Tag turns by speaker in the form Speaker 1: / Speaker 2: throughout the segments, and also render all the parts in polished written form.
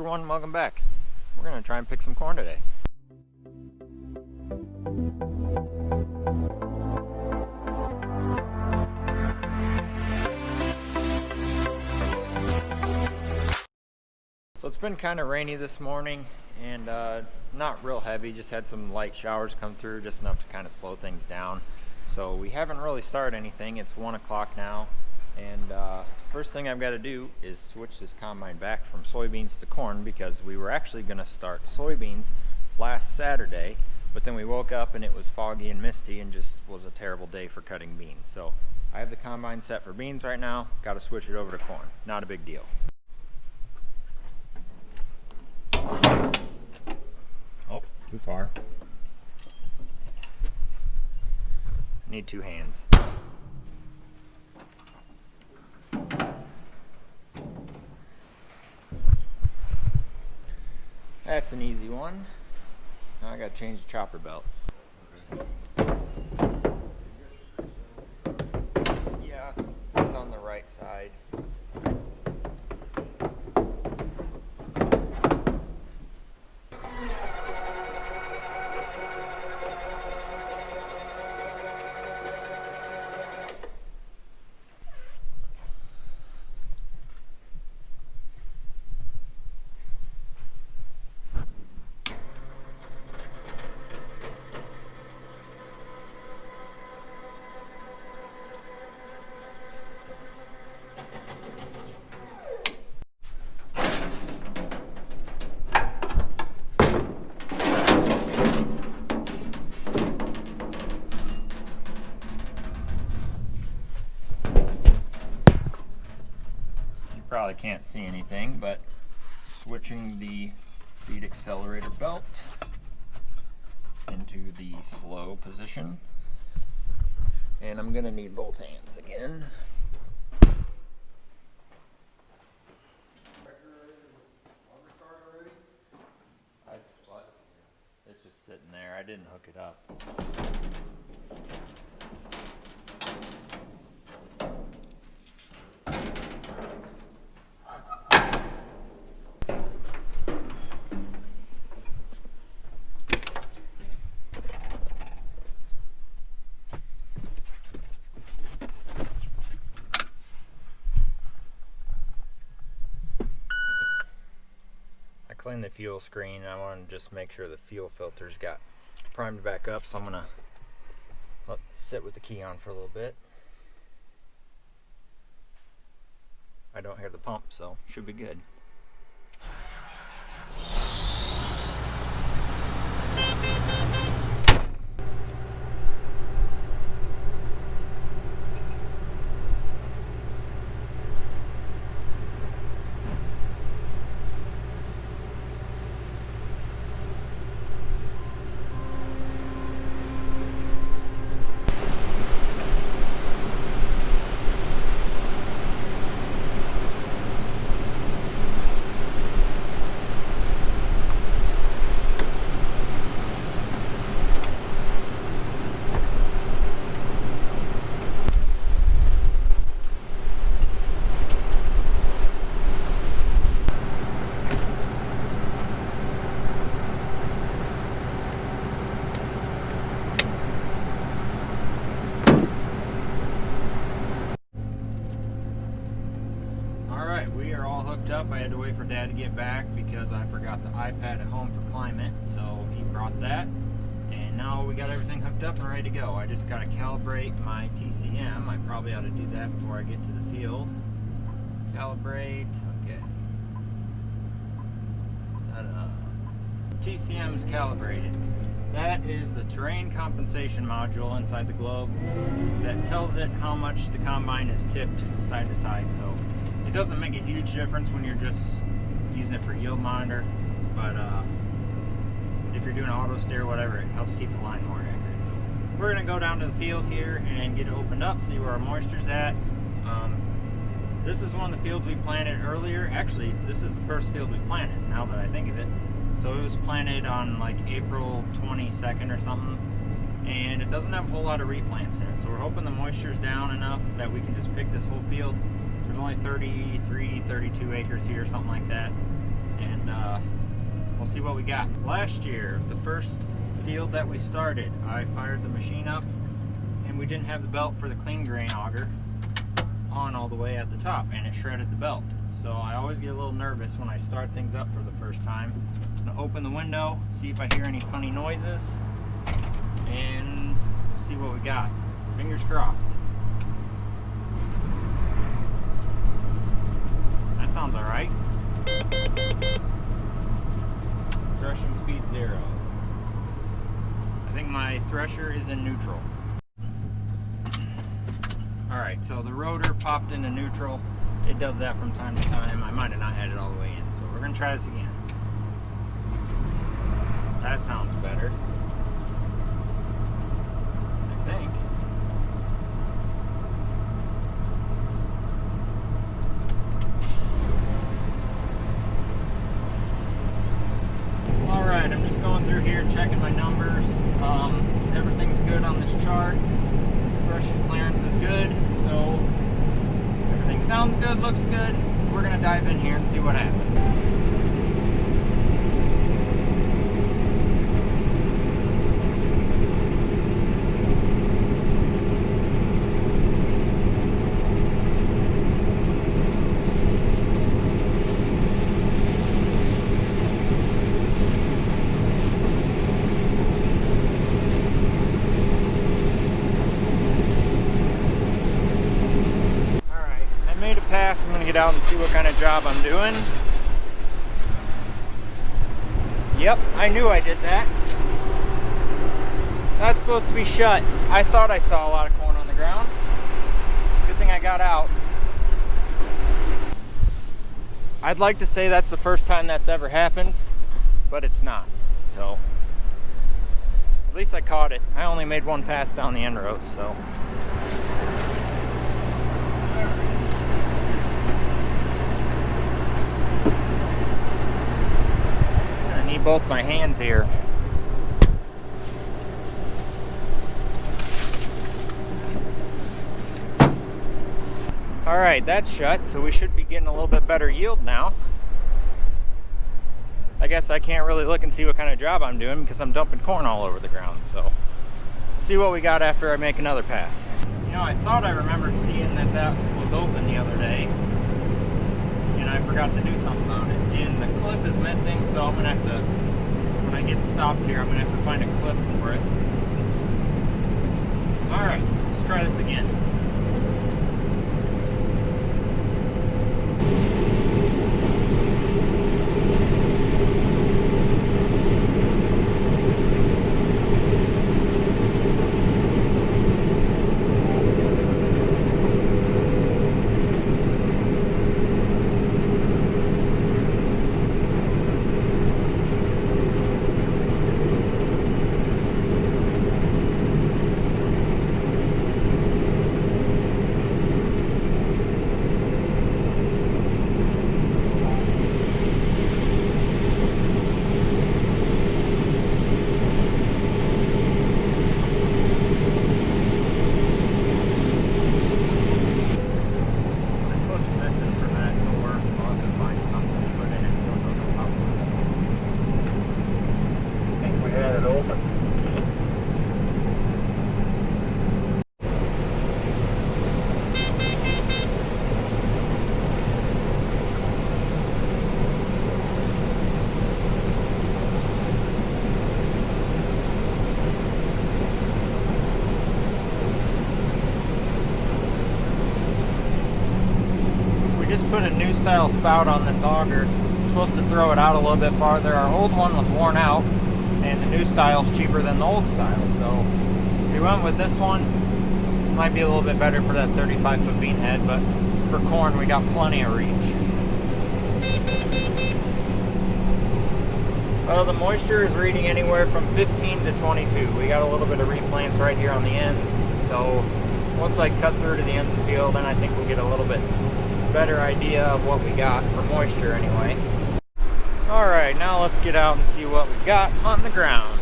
Speaker 1: everyone, welcome back. We're gonna try and pick some corn today. So it's been kind of rainy this morning and not real heavy, just had some light showers come through, just enough to kind of slow things down. So we haven't really started anything. It's 1 o'clock now, and first thing I've got to do is switch this combine back from soybeans to corn, because we were actually going to start soybeans last Saturday, but then we woke up and it was foggy and misty and just was a terrible day for cutting beans. So I have the combine set for beans right now, got to switch it over to corn. Not a big deal. Oh, too far. Need 2 hands. That's an easy one. Now I gotta change the chopper belt. Yeah, it's on the right side. Probably can't see anything, but switching the feed accelerator belt into the slow position, and I'm gonna need both hands again. It's just sitting there. I didn't hook it up. Clean the fuel screen. I want to just make sure the fuel filter's got primed back up, so I'm gonna let it sit with the key on for a little bit. I don't hear the pump, so should be good. We are all hooked up. I had to wait for Dad to get back because I forgot the iPad at home for climate, so he brought that, and now we got everything hooked up and ready to go. I just got to calibrate my TCM. I probably ought to do that before I get to the field. Calibrate, okay. Set up. TCM is calibrated. That is the terrain compensation module inside the Globe that tells it how much the combine is tipped side to side. So it doesn't make a huge difference when you're just using it for yield monitor, but if you're doing auto steer, whatever, it helps keep the line more accurate. So we're gonna go down to the field here and get it opened up, see where our moisture's at. This is one of the fields we planted earlier. Actually, this is the first field we planted, now that I think of it. So it was planted on like April 22nd or something, and it doesn't have a whole lot of replants in it. So we're hoping the moisture's down enough that we can just pick this whole field. There's only 33, 32 acres here, something like that. And see what we got. Last year, the first field that we started, I fired the machine up and we didn't have the belt for the clean grain auger on all the way at the top, and it shredded the belt. So I always get a little nervous when I start things up for the first time. I'm gonna open the window, see if I hear any funny noises, and see what we got. Fingers crossed. That sounds all right. Threshing speed 0. I think my thresher is in neutral. Alright, so the rotor popped into neutral. It does that from time to time. I might have not had it all the way in, so we're going to try this again. That sounds better, I think. Alright, I'm just going through here checking my numbers. Everything's good on this chart. Threshing clearance is good, so everything sounds good, looks good. We're gonna dive in here and see what happens. I'm gonna get out and see what kind of job I'm doing. Yep, I knew I did that. That's supposed to be shut. I thought I saw a lot of corn on the ground. Good thing I got out. I'd like to say that's the first time that's ever happened, but it's not. So, at least I caught it. I only made one pass down the end rows, so. Both my hands here. Alright, that's shut, so we should be getting a little bit better yield now. I guess I can't really look and see what kind of job I'm doing because I'm dumping corn all over the ground, so see what we got after I make another pass. You know, I thought I remembered seeing that was open the other day, and I forgot to do something about it. And the clip is missing, so I'm gonna have to, when I get stopped here, I'm gonna have to find a clip for it. Alright, let's try this again. Put a new style spout on this auger. It's supposed to throw it out a little bit farther. Our old one was worn out and the new style's cheaper than the old style, so we went with this one. Might be a little bit better for that 35-foot bean head, but for corn we got plenty of reach. Well, the moisture is reading anywhere from 15 to 22. We got a little bit of replants right here on the ends, so once I cut through to the end of the field, then I think we'll get a little bit better idea of what we got for moisture anyway. Alright, now let's get out and see what we got on the ground.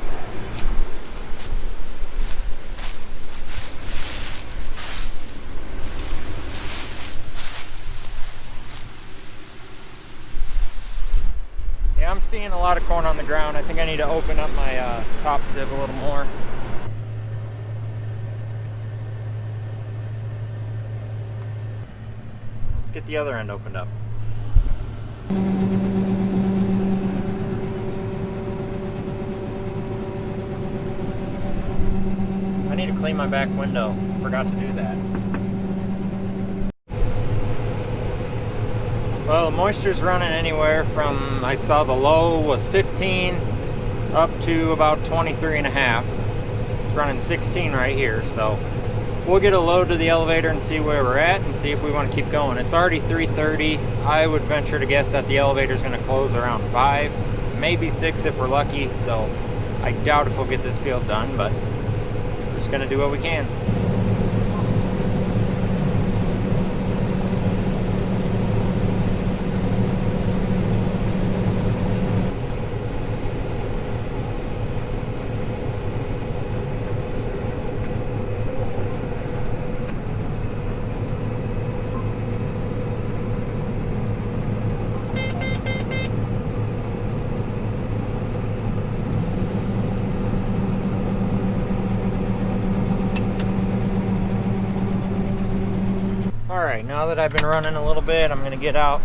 Speaker 1: I'm seeing a lot of corn on the ground. I think I need to open up my top sieve a little more. Let's get the other end opened up. I need to clean my back window. Forgot to do that. Well, the moisture's running anywhere from, I saw the low was 15 up to about 23 and a half. It's running 16 right here, so we'll get a load to the elevator and see where we're at and see if we want to keep going. It's already 3:30. I would venture to guess that the elevator's going to close around 5, maybe 6 if we're lucky, so I doubt if we'll get this field done, but we're just going to do what we can. Alright, now that I've been running a little bit, I'm going to get out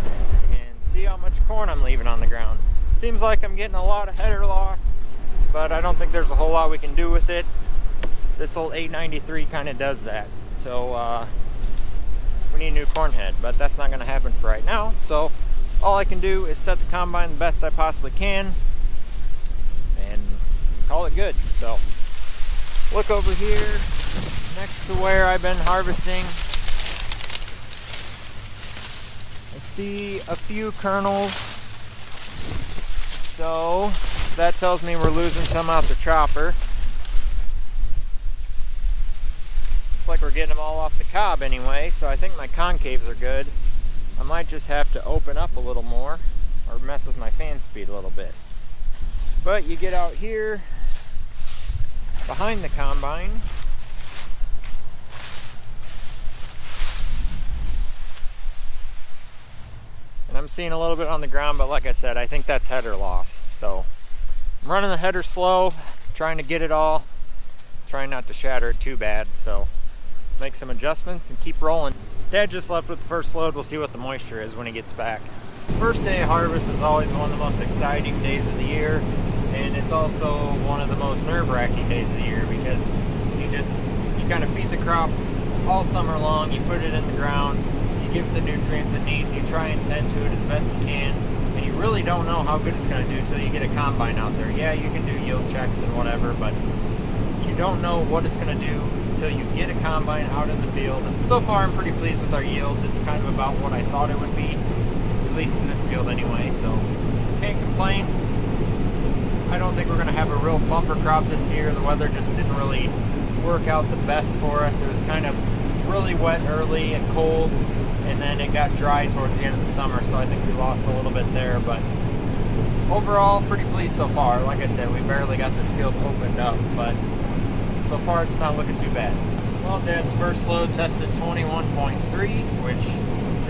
Speaker 1: and see how much corn I'm leaving on the ground. Seems like I'm getting a lot of header loss, but I don't think there's a whole lot we can do with it. This old 893 kind of does that. So we need a new corn head, but that's not going to happen for right now. So all I can do is set the combine the best I possibly can and call it good. So look over here next to where I've been harvesting. I see a few kernels, so that tells me we're losing some out the chopper. Looks like we're getting them all off the cob anyway, so I think my concaves are good. I might just have to open up a little more or mess with my fan speed a little bit. But you get out here behind the combine, and I'm seeing a little bit on the ground, but like I said, I think that's header loss. So I'm running the header slow, trying to get it all, trying not to shatter it too bad. So make some adjustments and keep rolling. Dad just left with the first load. We'll see what the moisture is when he gets back. First day of harvest is always one of the most exciting days of the year, and it's also one of the most nerve-wracking days of the year because you kind of feed the crop all summer long. You put it in the ground, you give it the nutrients it needs, you try and tend to it as best you can, and you really don't know how good it's going to do until you get a combine out there. Yeah, you can do yield checks and whatever, but you don't know what it's going to do until you get a combine out in the field. And so far I'm pretty pleased with our yields. It's kind of about what I thought it would be, at least in this field anyway, so can't complain. I don't think we're going to have a real bumper crop this year. The weather just didn't really work out the best for us. It was kind of really wet early and cold, and then it got dry towards the end of the summer, so I think we lost a little bit there, but overall pretty pleased so far. Like I said, we barely got this field opened up, but so far it's not looking too bad. Well, Dad's first load tested 21.3, which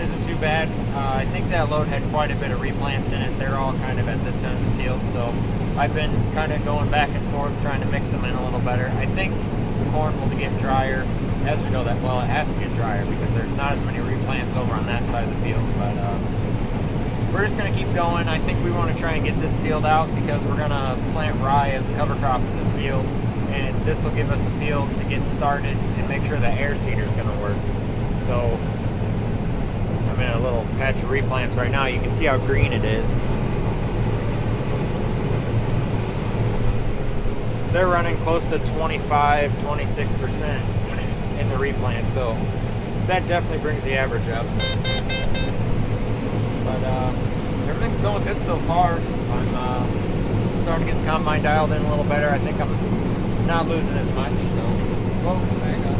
Speaker 1: isn't too bad. I think that load had quite a bit of replants in it. They're all kind of at this end of the field, so I've been kind of going back and forth trying to mix them in a little better. I think the corn will get drier as we go that, well, it has to get drier because there's not as many replants over on that side of the field, but we're just going to keep going. I think we want to try and get this field out because we're going to plant rye as a cover crop in this field, and this will give us a field to get started and make sure the air seeder is going to work. So I'm in a little patch of replants right now. You can see how green it is. They're running close to 25-26% in the replant, so that definitely brings the average up. But everything's going good so far. I'm starting to get the combine dialed in a little better. I think I'm not losing as much, so whoa, back up.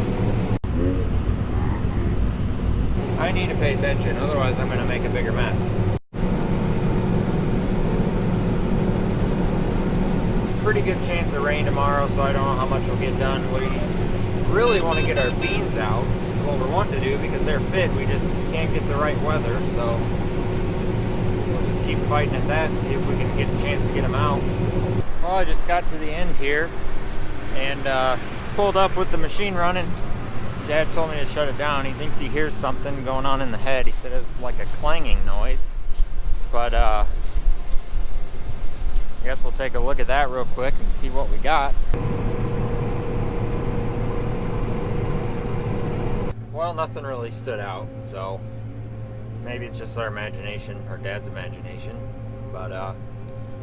Speaker 1: I need to pay attention, otherwise I'm going to make a bigger mess. Pretty good chance of rain tomorrow, so I don't know how much we'll get done. We really want to get our beans out. That's what we want to do because they're fit. We just can't get the right weather, so we'll just keep fighting at that and see if we can get a chance to get them out. Well, I just got to the end here and pulled up with the machine running. Dad told me to shut it down. He thinks he hears something going on in the head. He said it was like a clanging noise. But I guess we'll take a look at that real quick and see what we got. Well, nothing really stood out, so maybe it's just our imagination, or Dad's imagination. But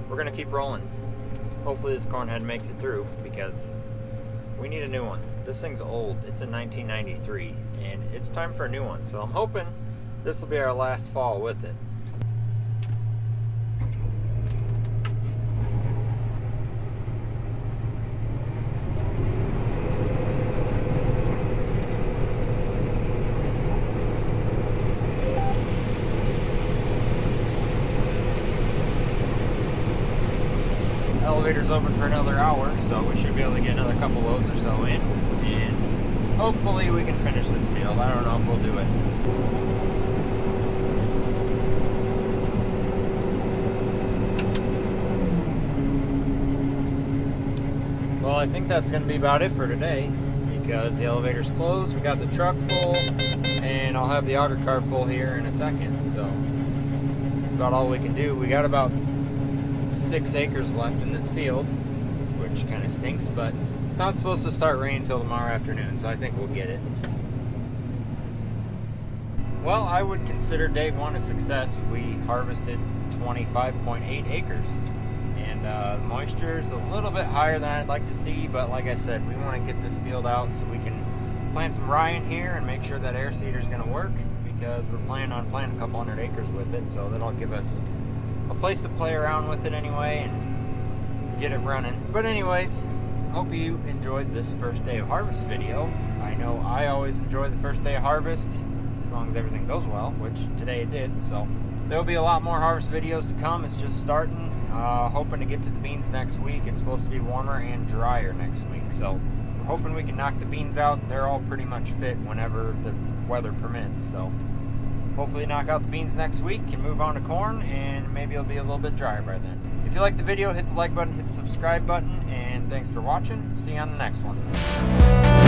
Speaker 1: we're gonna keep rolling. Hopefully this corn head makes it through, because we need a new one. This thing's old. It's a 1993, and it's time for a new one. So I'm hoping this will be our last fall with it. Elevator's open for another hour, so we should be able to get another couple loads or so in, and hopefully we can finish this field. I don't know if we'll do it. Well, I think that's going to be about it for today, because the elevator's closed. We got the truck full, and I'll have the auger car full here in a second, so that's about all we can do. We got about 6 acres left in this field, which kind of stinks, but it's not supposed to start raining until tomorrow afternoon, so I think we'll get it. Well, I would consider day one a success. We harvested 25.8 acres, and the moisture is a little bit higher than I'd like to see, but like I said, we want to get this field out so we can plant some rye in here and make sure that air seeder is going to work, because we're planning on planting a couple hundred acres with it, so that'll give us a place to play around with it anyway and get it running. But anyways, hope you enjoyed this first day of harvest video. I know I always enjoy the first day of harvest, as long as everything goes well, which today it did. So there'll be a lot more harvest videos to come. It's just starting. Hoping to get to the beans next week. It's supposed to be warmer and drier next week, so we're hoping we can knock the beans out. They're all pretty much fit whenever the weather permits, so hopefully knock out the beans next week and move on to corn, and maybe it'll be a little bit drier by then. If you liked the video, hit the like button, hit the subscribe button, and thanks for watching. See you on the next one.